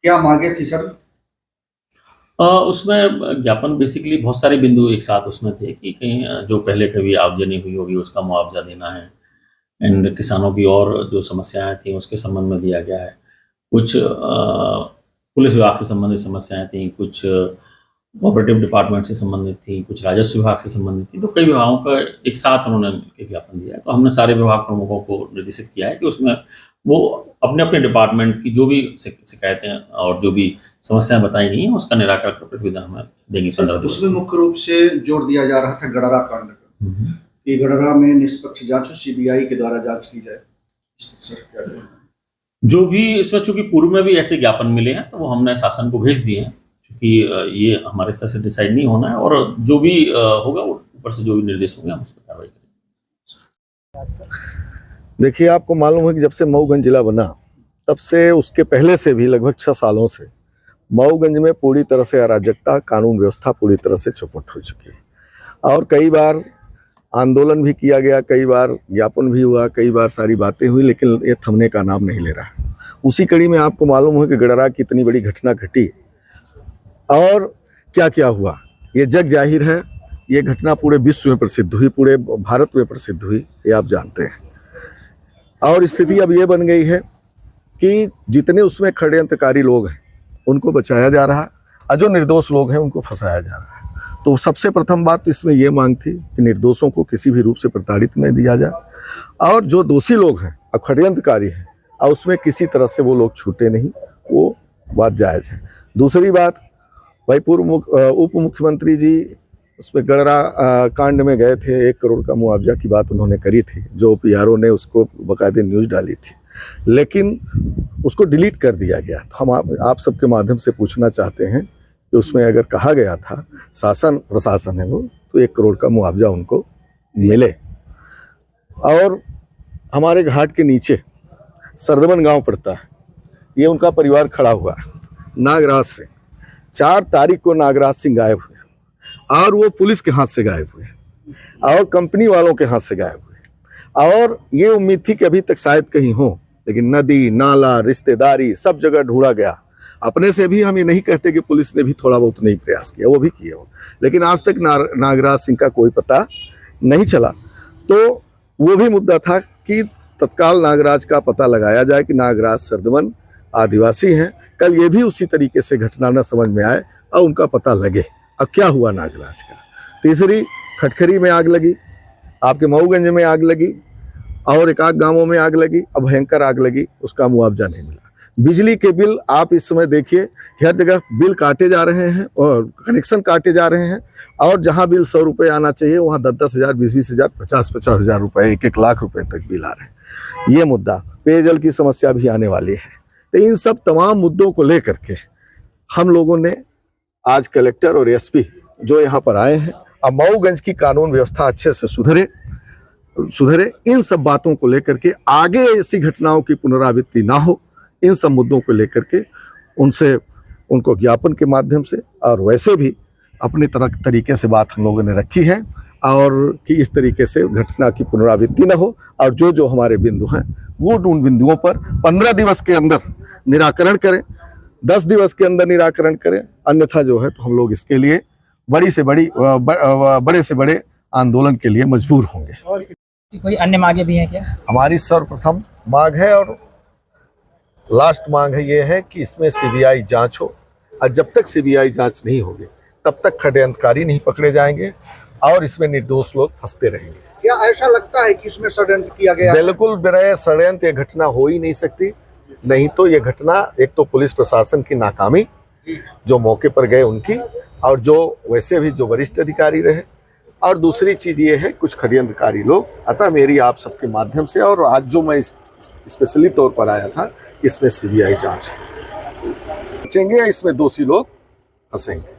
क्या मांगे थी सर? उसमें ज्ञापन बेसिकली बहुत सारे बिंदु एक साथ उसमें थे कि कहीं जो पहले कभी आगजनी हुई होगी उसका मुआवजा देना है, एंड किसानों की और जो समस्याएं थी उसके संबंध में दिया गया है। कुछ पुलिस विभाग से संबंधित समस्याएं थी, कुछ कोऑपरेटिव डिपार्टमेंट से संबंधित थी, कुछ राजस्व विभाग से संबंधित थी। तो कई विभागों का एक साथ उन्होंने मिलकर ज्ञापन दिया है। तो हमने सारे विभाग प्रमुखों को निर्देशित किया है कि उसमें वो अपने अपने डिपार्टमेंट की जो भी शिकायतें और जो भी समस्याएं बताई गई हैं उसका निराकरण कर प्रतिवेदन हमें देंगे 15 दिवस। उसमें मुख्य रूप से जोर दिया जा रहा था गडरा कांड का, कि गडरा में निष्पक्ष जांच हो, सीबीआई के द्वारा जांच की जाए। इस पर सर क्या कहें? जो भी इसमें चूंकि पूर्व में भी ऐसे ज्ञापन मिले हैं तो वो हमने शासन को भेज दिए हैं, क्योंकि ये हमारे स्तर से डिसाइड नहीं होना है, और जो भी होगा वो ऊपर से जो भी निर्देश होंगे हम उस पर कार्रवाई करेंगे। देखिए, आपको मालूम है कि जब से मऊगंज जिला बना तब से उसके पहले से भी लगभग 6 सालों से मऊगंज में पूरी तरह से अराजकता, कानून व्यवस्था पूरी तरह से चौपट हो चुकी है। और कई बार आंदोलन भी किया गया, कई बार ज्ञापन भी हुआ, कई बार सारी बातें हुई, लेकिन ये थमने का नाम नहीं ले रहा। उसी कड़ी में आपको मालूम है कि गडरा की इतनी बड़ी घटना घटी और क्या क्या हुआ, ये जग जाहिर है। ये घटना पूरे विश्व में प्रसिद्ध हुई, पूरे भारत में प्रसिद्ध हुई, ये आप जानते हैं। और स्थिति अब ये बन गई है कि जितने उसमें षड्यंत्रकारी लोग हैं उनको बचाया जा रहा है और जो निर्दोष लोग हैं उनको फंसाया जा रहा है। तो सबसे प्रथम बात तो इसमें ये मांग थी कि निर्दोषों को किसी भी रूप से प्रताड़ित नहीं दिया जाए, और जो दोषी लोग हैं और षड्यंत्रकारी हैं और उसमें किसी तरह से वो लोग छूटे नहीं, वो बात जायज़ है। दूसरी बात, भाई पूर्व उप मुख्यमंत्री जी उसमें गडरा कांड में गए थे, 1 करोड़ का मुआवजा की बात उन्होंने करी थी, जो पीआरओ ने उसको बाकायदे न्यूज़ डाली थी, लेकिन उसको डिलीट कर दिया गया। तो हम आप सबके माध्यम से पूछना चाहते हैं कि उसमें अगर कहा गया था, शासन प्रशासन है वो, तो 1 करोड़ का मुआवजा उनको मिले। और हमारे घाट के नीचे सरदबन गांव पड़ता है, ये उनका परिवार खड़ा हुआ है नागराज से। 4 तारीख को नागराज सिंह गायब हुए और वो पुलिस के हाथ से गायब हुए और कंपनी वालों के हाथ से गायब हुए। और ये उम्मीद थी कि अभी तक शायद कहीं हो, लेकिन नदी नाला रिश्तेदारी सब जगह ढूंढा गया। अपने से भी हम ये नहीं कहते कि पुलिस ने भी थोड़ा बहुत नहीं प्रयास किया, वो भी किया हो, लेकिन आज तक नागराज सिंह का कोई पता नहीं चला। तो वो भी मुद्दा था कि तत्काल नागराज का पता लगाया जाए कि नागराज सरदमन आदिवासी हैं। कल ये भी उसी तरीके से घटना न समझ में आए और उनका पता लगे अब क्या हुआ नागराज का। तीसरी, खटखरी में आग लगी, आपके मऊगंज में आग लगी और एक आध गांवों में आग लगी, अब भयंकर आग लगी, उसका मुआवजा नहीं मिला। बिजली के बिल आप इस समय देखिए कि हर जगह बिल काटे जा रहे हैं और कनेक्शन काटे जा रहे हैं, और जहां बिल 100 रुपये आना चाहिए वहां 10-10 हज़ार, 20-20 हज़ार, 50-50 हज़ार रुपये, 1-1 लाख रुपए तक बिल आ रहे हैं। ये मुद्दा, पेयजल की समस्या भी आने वाली है। तो इन सब तमाम मुद्दों को लेकर के हम लोगों ने आज कलेक्टर और एसपी जो यहाँ पर आए हैं, अब मऊगंज की कानून व्यवस्था अच्छे से सुधरे, इन सब बातों को लेकर के आगे ऐसी घटनाओं की पुनरावृत्ति ना हो, इन सब मुद्दों को लेकर के उनको ज्ञापन के माध्यम से और वैसे भी अपनी तरीके से बात हम लोगों ने रखी है, और कि इस तरीके से घटना की पुनरावृत्ति न हो, और जो हमारे बिंदु हैं वो उन बिंदुओं पर 15 दिवस के अंदर निराकरण करें, 10 दिवस के अंदर निराकरण करें। अन्यथा जो है तो हम लोग इसके लिए बड़े से बड़े आंदोलन के लिए मजबूर होंगे। और कोई अन्य मांगे भी हैं क्या? हमारी सर्वप्रथम मांग है और लास्ट मांग है, ये है कि इसमें सीबीआई जांच हो, और जब तक सीबीआई जांच नहीं होगी तब तक षड्यंत्रकारी नहीं पकड़े जाएंगे और इसमें निर्दोष लोग फंसते रहेंगे। क्या ऐसा लगता है कि इसमें षड्यंत्र किया गया? बिल्कुल बगैर षड्यंत्र ये घटना हो ही नहीं सकती। नहीं तो ये घटना एक तो पुलिस प्रशासन की नाकामी, जो मौके पर गए उनकी, और जो वैसे भी जो वरिष्ठ अधिकारी रहे, और दूसरी चीज ये है कुछ षड्यंत्रकारी लोग। अतः मेरी आप सबके माध्यम से, और आज जो मैं स्पेशली तौर पर आया था, इसमें सीबीआई जांच बचेंगे, इसमें दोषी लोग फंसेंगे।